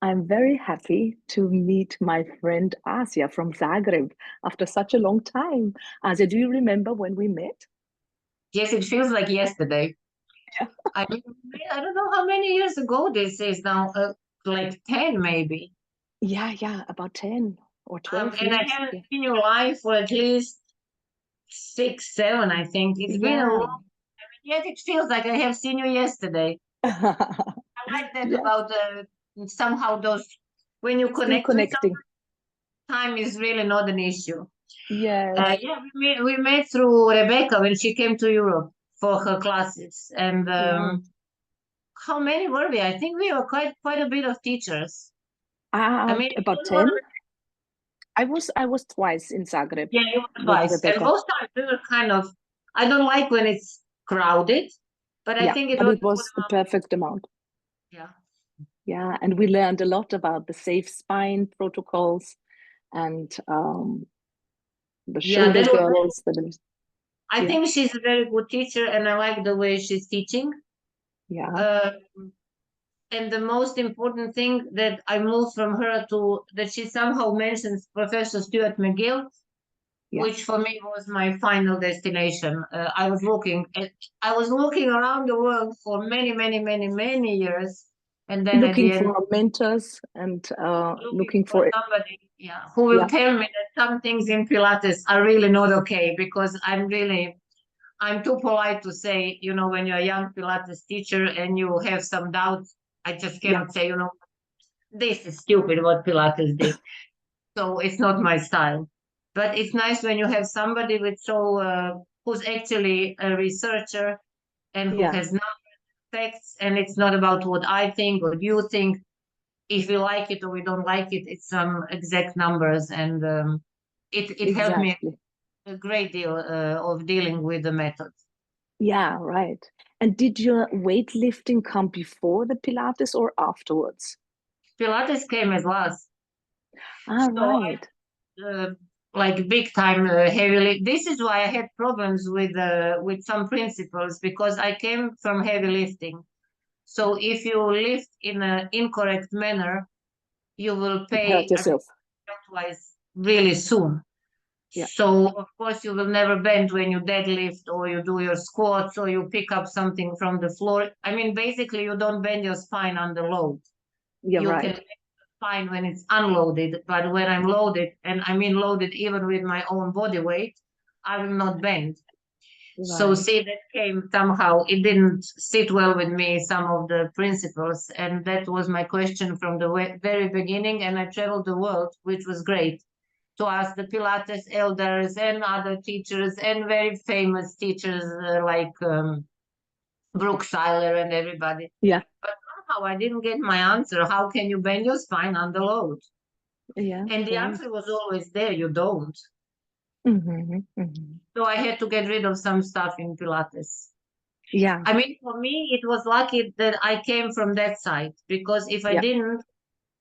I'm very happy to meet my friend Asja from Zagreb after such a long time. Asja, do you remember when we met? Yes, it feels like yesterday. Yeah. I mean, I don't know how many years ago this is now, like 10 maybe. Yeah, about 10 or 12 And I years. haven't Yeah. seen you live for at least 6, 7, I think. It's been a Yeah. long, yet it feels like I have seen you yesterday. I like that Yeah, about somehow those, when you still connect with connecting. someone, time is really not an issue. Yes. Yeah, we met through Rebecca when she came to Europe for her classes. And Yeah. how many were we? I think we were quite a bit of teachers. I mean, it About was one 10. of the, I was twice in Zagreb yeah, it was with twice. And Rebecca. both times we were kind of, I don't like when it's crowded, but I Yeah, think it but was it a good was the amount. perfect amount. Yeah. Yeah, and we learned a lot about the safe spine protocols and the Yeah, shoulder that was, girdles. I Yeah, think she's a very good teacher and I like the way she's teaching. yeah, Uh, and the most important thing that I moved from her to that she somehow mentions Professor Stuart McGill, yeah. which for me was my final destination. I was looking around the world for many, many, many, many years, and then at Looking the end, for mentors and looking looking for for it. somebody, yeah, who will Yeah, tell me that some things in Pilates are really not okay because I'm too polite to say, when you're a young Pilates teacher and you have some doubts, I just yeah, cannot say, this is stupid what Pilates did. So it's not my style. But it's nice when you have somebody who's actually a researcher and who yeah, has numbers, facts, and it's not about what I think, what you think. If we like it or we don't like it, it's some exact numbers, and it helped me exactly. a great deal of dealing with the methods. Yeah, right. And did your weightlifting come before the Pilates or afterwards? Pilates came as last, Ah, so right. like big time heavily. This is why I had problems with some principles because I came from heavy lifting. So if you lift in an incorrect manner, you will You hurt pay yourself. twice really soon. Yeah, So of course you will never bend when you deadlift or you do your squats or you pick up something from the floor. I mean, basically you don't bend your spine under load. yeah, You can right. bend the spine when it's unloaded, but when I'm loaded, and I mean loaded even with my own body weight, I will not bend. So Right. see, that came somehow, it didn't sit well with me, some of the principles. And that was my question from the very beginning. And I traveled the world, which was great, to ask the Pilates elders and other teachers and very famous teachers like Brooke Seiler and everybody. Yeah, But somehow I didn't get my answer. How can you bend your spine under load? yeah, And the right. answer was always there, you don't. Mm-hmm. So I had to get rid of some stuff in Pilates. Yeah, I mean, for me, it was lucky that I came from that side because if I yeah, didn't,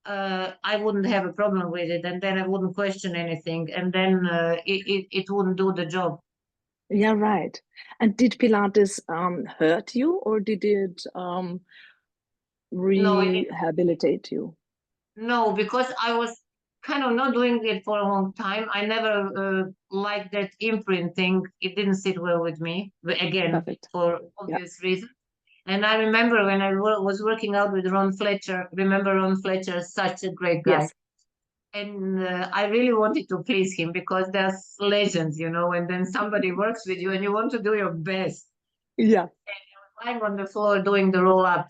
I wouldn't have a problem with it, and then I wouldn't question anything, and then it wouldn't do the job. yeah, right. And did Pilates hurt you or did it No, it didn't. rehabilitate you? No, because I was kind of not doing it for a long time. I never liked that imprint thing. It didn't sit well with me. Again, Perfect. for Yeah. obvious reasons. And I remember when I was working out with Ron Fletcher. Remember Ron Fletcher, such a great guy. Yes. And I really wanted to please him because there's legends, and then somebody works with you and you want to do your best. Yeah. Lying on the floor doing the roll up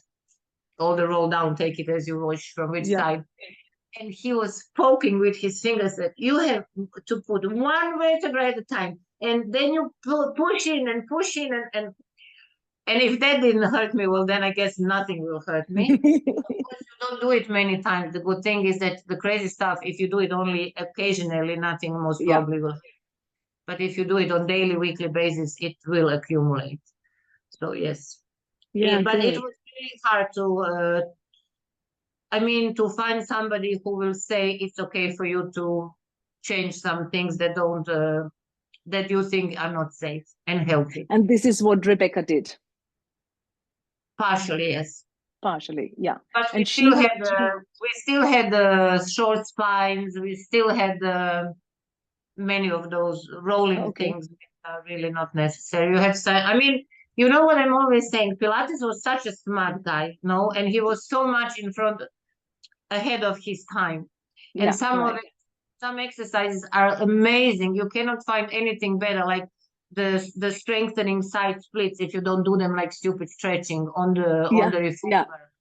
or the roll down, take it as you wish from which Yeah. side. And he was poking with his fingers that you have to put one vertebra at a time. And then you push in and push in. And if that didn't hurt me, well, then I guess nothing will hurt me. Because you don't do it many times. The good thing is that the crazy stuff, if you do it only occasionally, nothing most Yeah. probably will. But if you do it on daily, weekly basis, it will accumulate. So yes. Yeah, But it good. was really hard to find somebody who will say it's okay for you to change some things that don't, that you think are not safe and healthy. And this is what Rebecca did. Partially, yes. partially, yeah. But And she went to, we still had short spines. We still had many of those rolling okay, things that are really not necessary. You have, I mean, you know what I'm always saying? Pilates was such a smart guy, no, and he was so much in front, ahead of his time. And yeah, right. some exercises are amazing. You cannot find anything better, like the strengthening side splits if you don't do them like stupid stretching on Yeah, the yeah, reformer,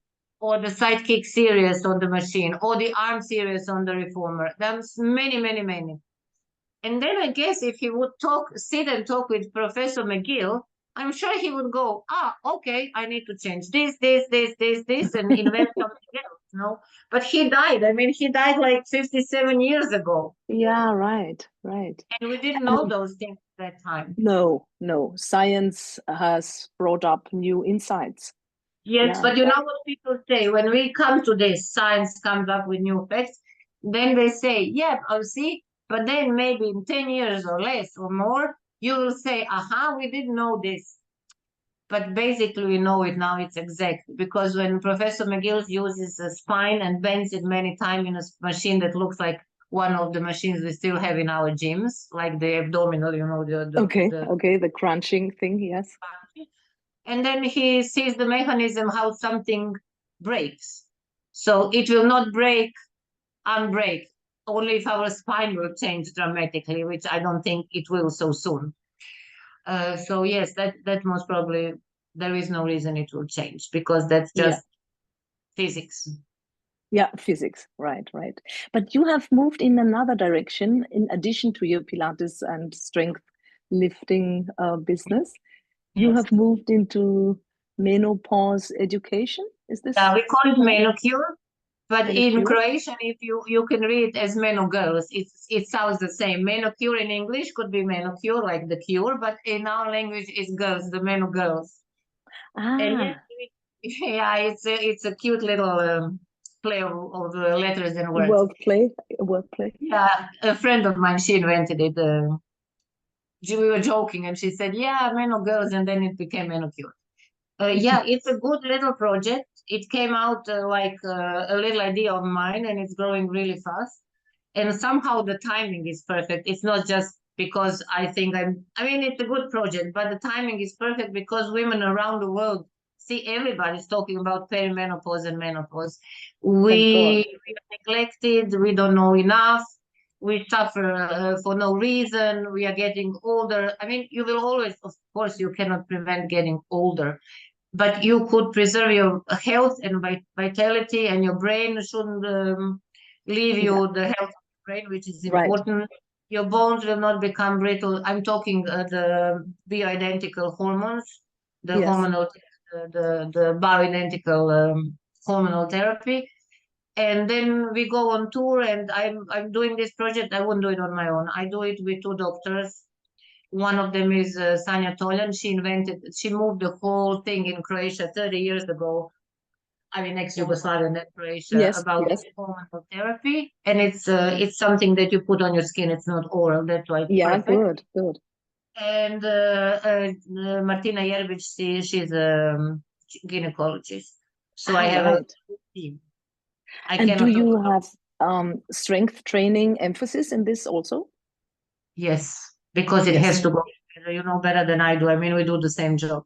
or the side kick series on the machine, or the arm series on the reformer. There's many, many, many. And then I guess if he would sit and talk with Professor McGill, I'm sure he would go, okay, I need to change this, and invent something else, no? But he died. I mean, he died like 57 years ago. yeah, right, right. And we didn't know And those things at that time. no, no, science has brought up new insights. Yes, Yeah, but you know what people say? When we come to this, science comes up with new facts, then they say, yeah, I'll see, but then maybe in 10 years or less or more, you will say, we didn't know this. But basically, we know it now, it's exact. Because when Professor McGill uses a spine and bends it many times in a machine that looks like one of the machines we still have in our gyms, like the abdominal, you know, okay, the okay, the crunching thing, yes. and then he sees the mechanism how something breaks. So it will not unbreak, only if our spine will change dramatically, which I don't think it will so soon. So yes, that most probably there is no reason it will change because that's Yeah, just physics. yeah, physics, right, right. But you have moved in another direction in addition to your Pilates and strength lifting business. You Yes. have moved into menopause education. Is this We call it right? menocure, but in Menocure? Croatian, if you can read it as meno girls, it sounds the same. Menocure in English could be menocure, like the cure, but in our language, it's girls, the meno girls. And yes, Ah, yeah, it's a cute little play of the letters and words. workplay, workplay. Yeah, a friend of mine, she invented it. We were joking, and she said, "Yeah, meno girls," and then it became menocure. Yeah, it's a good little project. It came out like a little idea of mine, and it's growing really fast. And somehow the timing is perfect. It's not just because I mean, it's a good project, but the timing is perfect because women around the world see everybody's talking about perimenopause and menopause. Thank God. We are neglected, we don't know enough, we suffer for no reason, we are getting older. I mean, you will always, of course, you cannot prevent getting older, but you could preserve your health and vitality, and your brain shouldn't leave Yeah, you the health of the brain, which is right. important. Your bones will not become brittle. I'm talking the bioidentical hormones, the Yes. hormonal, the bioidentical hormonal therapy. And then we go on tour, and I'm doing this project. I wouldn't do it on my own. I do it with two doctors. One of them is Sanja Toljan. She moved the whole thing in Croatia 30 years ago. I mean, ex-Yugoslavia and then Croatia, Yes, about yes. hormonal therapy. And it's something that you put on your skin. It's not oral. That's why it's Yeah, perfect. good, good. And Martina Jerbic, she's a gynecologist. So I Ah, have a right. team. I And do cannot talk you about. have strength training emphasis in this also? Yes, because it has Yes. to go together. You know better than I do. I mean, we do the same job.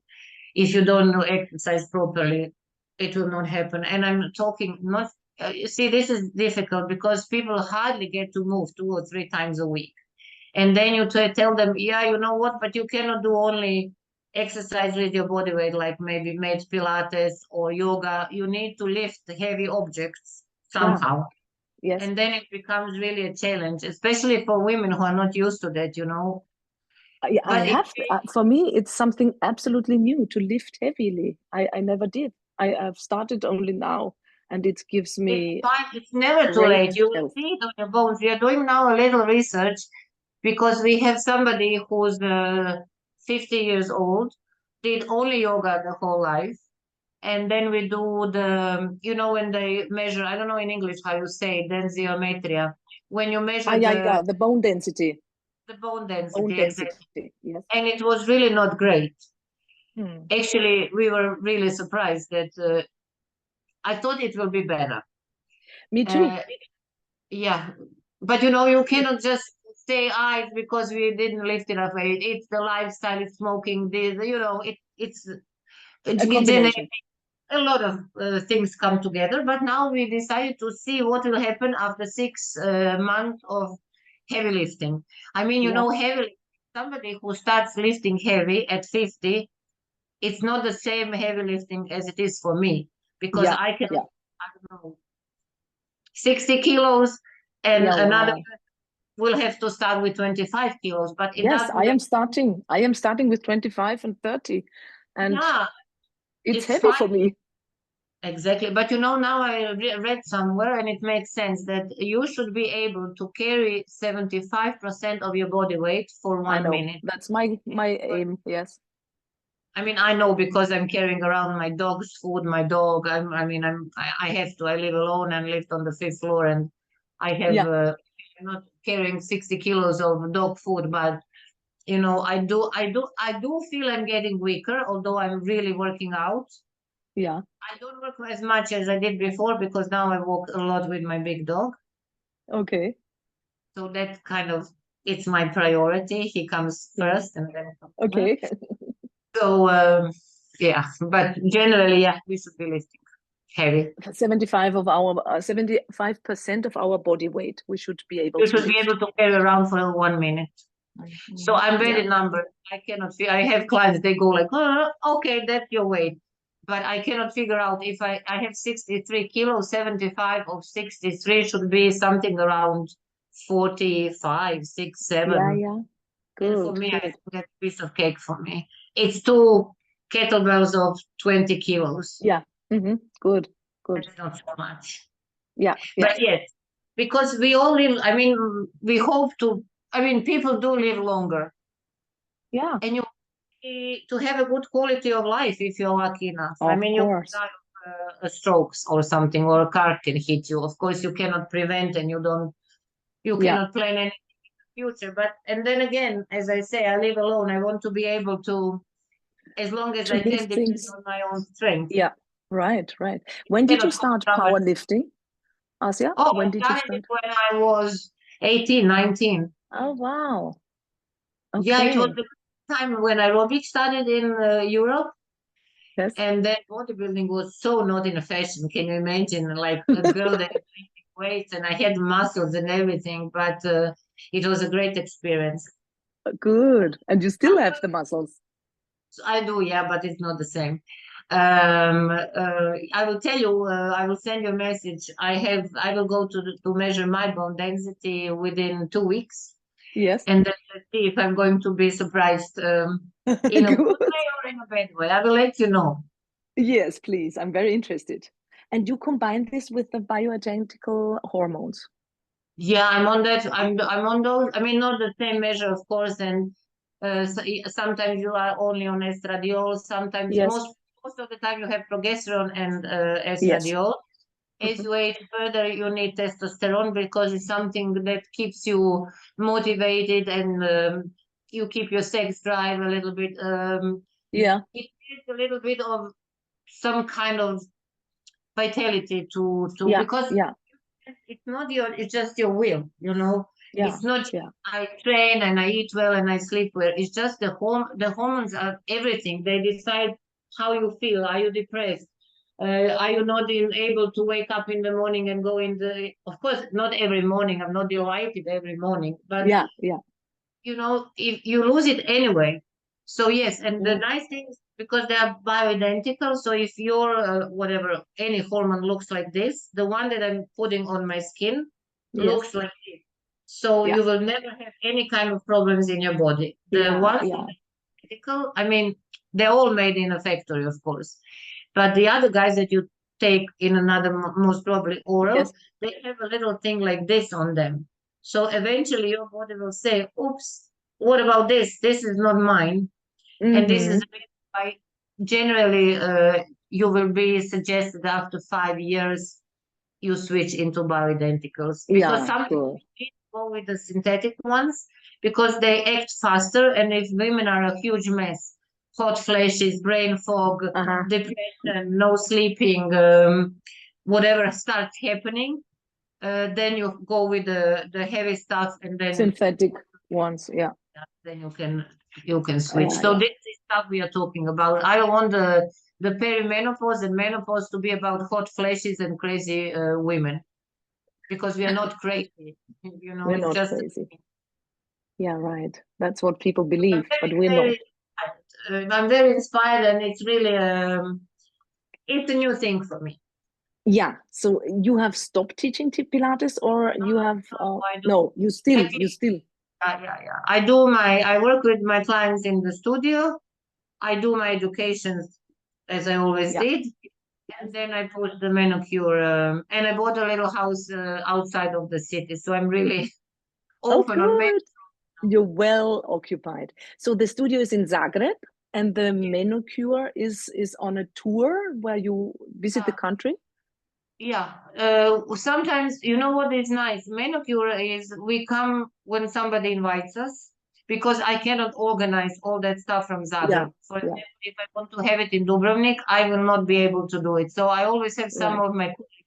If you don't know exercise properly, it will not happen. And I'm talking not, you see, this is difficult because people hardly get to move 2 or 3 times a week. And then you tell them, yeah, you know what, but you cannot do only exercise with your body weight, like maybe made Pilates or yoga. You need to lift heavy objects Yeah. somehow. Yes. And then it becomes really a challenge, especially for women who are not used to that, you know. I But if have, for me, it's something absolutely new to lift heavily. I never did. I've started only now, and it gives it's me fine. It's never too great late. You will health. see it on your bones. We are doing now a little research because we have somebody who's 50 years old, did only yoga the whole life. And then we do you know, when they measure, I don't know in English how you say, densitometria, when you Ah, measure yeah, yeah, the the bone bone density, exactly. density. Yes. And it was really not great. Hmm. Actually, we were really surprised that I thought it will be better. Me too. Yeah, but you know, you cannot just say, it's because we didn't lift enough weight. It's the lifestyle, it's smoking, you know, it's A combination. a lot of things come together. But now we decided to see what will happen after 6 months of heavy lifting. I mean, you Yeah. know, somebody who starts lifting heavy at 50, it's not the same heavy lifting as it is for me, because Yeah. I can, Yeah. I don't know, 60 kilos, and Yeah. another Wow. will have to start with 25 kilos, but it Yes, doesn't. I am starting with 25 and 30, and Yeah, it's it's heavy fine. for me. Exactly. But you know, now I read somewhere, and it makes sense that you should be able to carry 75% of your body weight for I 1 minute. that's my aim. Yes. I mean, I know, because I'm carrying around my dog's food, my dog. I have to. I live alone and lived on the 5th floor, and I have, Yeah. I'm not carrying 60 kilos of dog food, but you know, I do feel I'm getting weaker, although I'm really working out. Yeah. I don't work as much as I did before, because now I walk a lot with my big dog. Okay. So that kind of, it's my priority. He comes Yeah. first, and then Okay. so yeah. But generally, yeah, we should be lifting heavy. 75% of our body weight we should be able You to should be lift. able to carry around for 1 minute. So I'm Yeah. very numbered. I cannot feel. I have clients. They go like, "Oh, okay, that's your weight," but I cannot figure out if I have 63 kilos. 75 of 63 should be something around 45, 6, Yeah. 7. Yeah. And for Good. me, Good. that's a piece of cake for me. It's 2 kettlebells of 20 kilos. Yeah. Good. Good. That's not so much. Yeah. Yeah. But yes, because we all live, I mean, we hope to, I mean, people do live longer. Yeah. And you to have a good quality of life if you're lucky enough. I Of mean, you can course. die of strokes or something, or a car can hit you. Of course, you cannot prevent, and you Yeah. cannot plan any future. But, and then again, as I say, I live alone. I want to be able to, as long as To I can, lift depend things. on my own strength. Yeah. Right. Right. When did you Cannot start hold up. powerlifting, Asya? Oh, When I did you started it start? when I was 18, 19. Oh, wow. Yeah, it was Okay. the time when aerobic started in Europe. Yes. And then bodybuilding was so not in a fashion. Can you imagine? Like a girl that had lifting weights, and I had muscles and everything, but it was a great experience. Good. And you still have the muscles. So I do, yeah, but it's not the same. I will tell you, I will send you a message. I will go to measure my bone density within 2 weeks, Yes. and then let's see if I'm going to be surprised in a good Good. way or in a bad way. I will let you know. Yes, please. I'm very interested. And you combine this with the bioidentical hormones. Yeah, I'm on that. I'm on those. I mean, not the same measure, of course. And sometimes you are only on estradiol. Sometimes, Yes. most of the time, you have progesterone and Yes. estradiol. As you age further, you need testosterone, because it's something that keeps you motivated, and you keep your sex drive a little bit. Yeah. It adds a little bit of some kind of vitality to Yeah. because Yeah. it's not it's just your will, you know. Yeah. It's not Yeah. I train and I eat well and I sleep well. It's just the hormones are everything. They decide how you feel. Are you depressed? Are you not able to wake up in the morning and go in the, of course, not every morning. I'm not delighted every morning, but Yeah. Yeah. you know, if you lose it anyway. So yes, and the Mm. nice thing is, because they are bioidentical, so if your whatever, any hormone looks like this, the one that I'm putting on my skin Yes. looks like this. So Yeah. you will never have any kind of problems in your body. The Yeah. ones Yeah. identical, I mean, they're all made in a factory, of course. But the other guys that you take in another, most probably oral, Yes. they have a little thing like this on them. So eventually your body will say, oops, what about this? This is not mine. And this is Mm-hmm. why generally you will be suggested after 5 years you switch into bioidenticals, because Yeah. some Good. people go with the synthetic ones because they act faster, and if women are a huge mess. hot flashes, brain fog, depression, no sleeping, whatever starts happening, then you go with the heavy stuff, and then synthetic ones. Yeah. Then you can switch. So this is stuff we are talking about. I don't want the perimenopause and menopause to be about hot flashes and crazy women, because we are not crazy. You know, We're it's not just crazy. Yeah, right. That's what people believe, but we're not. I'm very inspired, and it's really it's a new thing for me. Yeah. So you have stopped teaching Pilates, or you have no, you still. Yeah. I work with my clients in the studio. I do my education as I always did. And then I put the menocure, and I bought a little house outside of the city. So I'm really open on menocure. You're well occupied. So the studio is in Zagreb, and the menocure is on a tour where you visit the country? Yeah. Sometimes, you know what is nice? Menocure is we come when somebody invites us, because I cannot organize all that stuff from Zagreb. For example, if I want to have it in Dubrovnik, I will not be able to do it. So I always have some of my colleagues,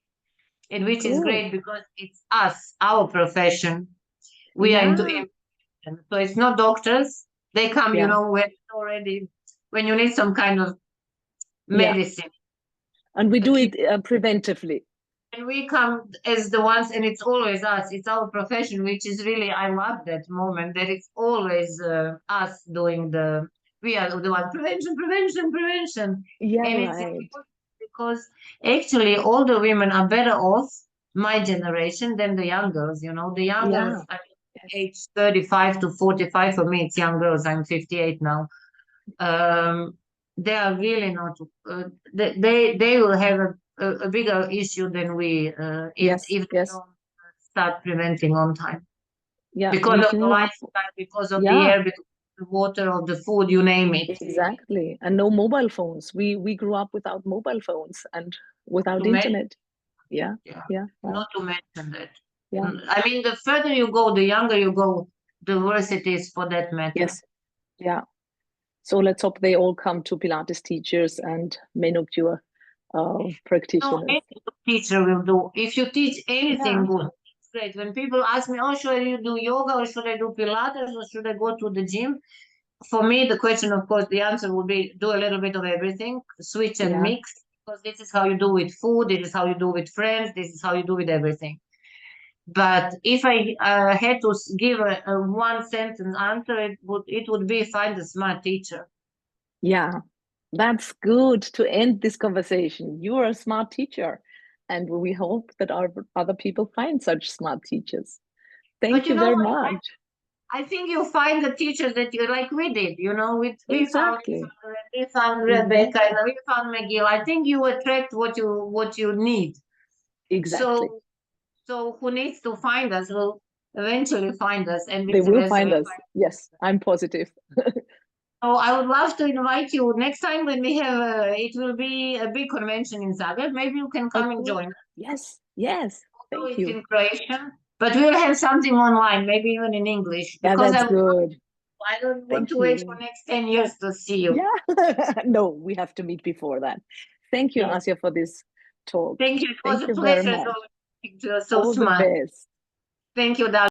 and which is great because it's us, our profession. We are into it. So it's not doctors. They come, you know, when you need some kind of medicine. And we do it preventively. And we come as the ones, and it's always us. It's our profession, which is really, I love that moment, that it's always us doing we are the one, prevention. Yeah, and right. It's because actually older women are better off, my generation, than the young girls, you know. The young girls, age 35 to 45, for me, it's young girls. I'm 58 now. They are really not, they will have a bigger issue than we if they don't start preventing on time. Yeah, because of the lifestyle, because of the air, because of the water, of the food, you name it. Exactly. And no mobile phones. We grew up without mobile phones and without internet. Yeah. Not to mention that. Yeah. I mean, the further you go, the younger you go, the worse it is for that matter. Yes. Yeah. So let's hope they all come to Pilates teachers and menocure practitioners. No, any teacher will do. If you teach anything good, it's great. When people ask me, oh, should I do yoga, or should I do Pilates, or should I go to the gym? For me, the question, of course, the answer would be do a little bit of everything, switch and mix, because this is how you do with food, this is how you do with friends, this is how you do with everything. But if I had to give a one sentence answer, it would be find a smart teacher. Yeah, that's good to end this conversation. You are a smart teacher, and we hope that our other people find such smart teachers. Thank you very much. I think you'll find the teachers that you like we did, you know, we found Rebecca, and we found McGill. I think you attract what you need. Exactly. So who needs to find us will eventually find us, and they will find us. Yes, I'm positive. So I would love to invite you next time when we have it will be a big convention in Zagreb. Maybe you can come and join us. Yes. Thank you. It's in Croatian, but we'll have something online, maybe even in English. Because that's good. I don't want to wait for next 10 years to see you. Yeah. No, we have to meet before that. Thank you, Asja, for this talk. Thank you. It was a pleasure talking to you so All smart. The best. Thank you, darling.